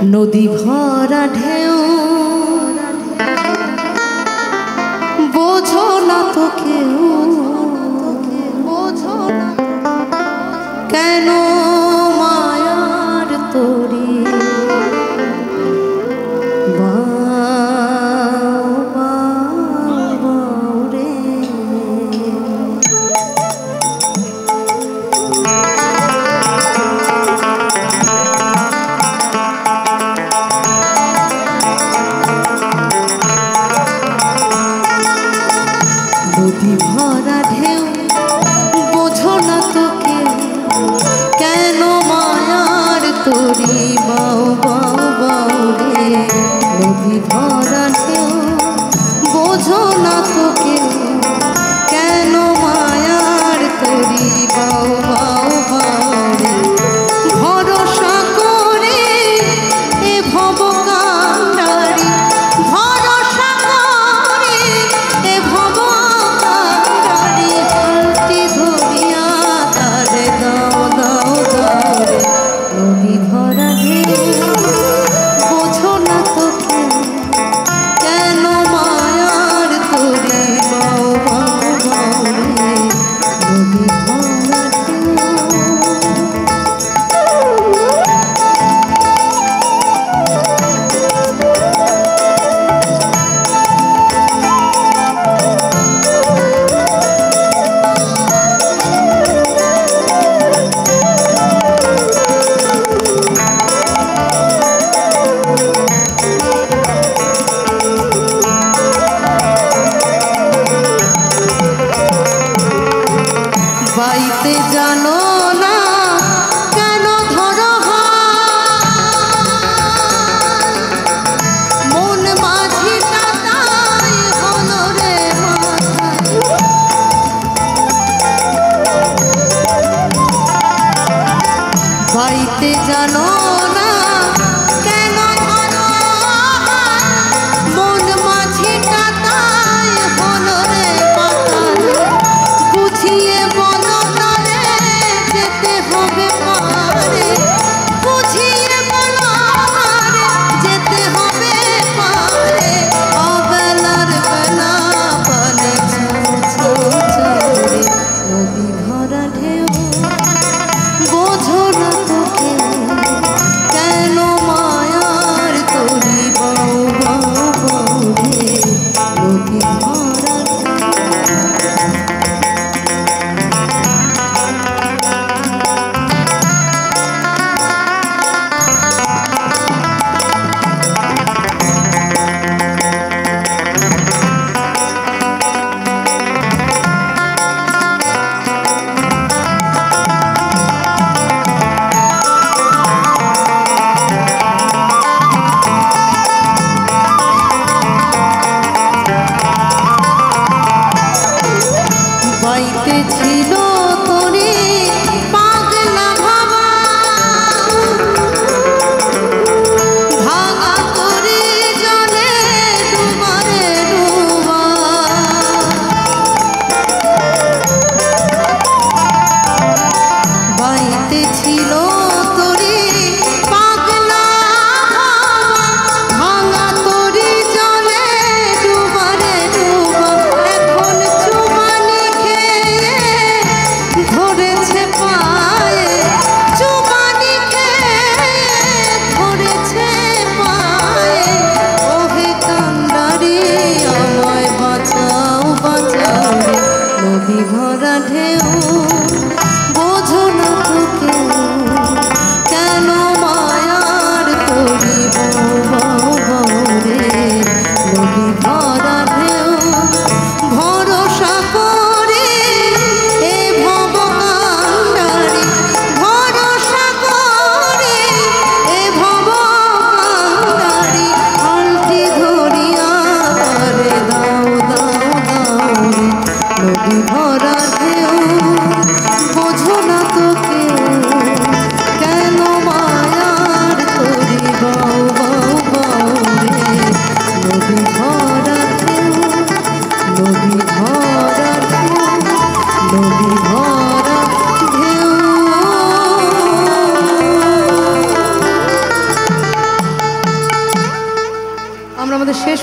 নদী ভরা ঢেউ বোঝো না তো কেউ, বোঝো না কেন মায়ার তরি নদী ভরা ঢেউ বোঝো না তো কেউ কেন মায়ার তরি বাউ বাউ বাউ রে। নদী ভরা ঢেউ বোঝো না তো কেউ কেন মায়ার তরি বাউ বাউ বাউ রে। ভরসা করে এ ভব কান্ডারি, ভরসা করে এ ভব কান্ডারি হালটি ধরিয়া তারে দাও দাও দাও রে। নদী ভরা ঢেউ বোঝো না তো কেউ কেন মায়ার তরি বাউ বাউ বাউ রে। নদী ভরা বাইতে জানো না কেন ধরো মন মাঝিটা তাই হলো রে বাইতে জানো না কেন ধরো মন মাঝিটা তাই হলো রে বুঝিয়ে বলো তারে যেতে হবে পারে, বুঝিয়ে বলো তারে যেতে হবে পারে। অবেলার বেলা পালে ছৌ ছৌ ছৌ রে। নদী ভরা ঢেউ বোঝো না তো কেউ আমরা আমাদের শেষ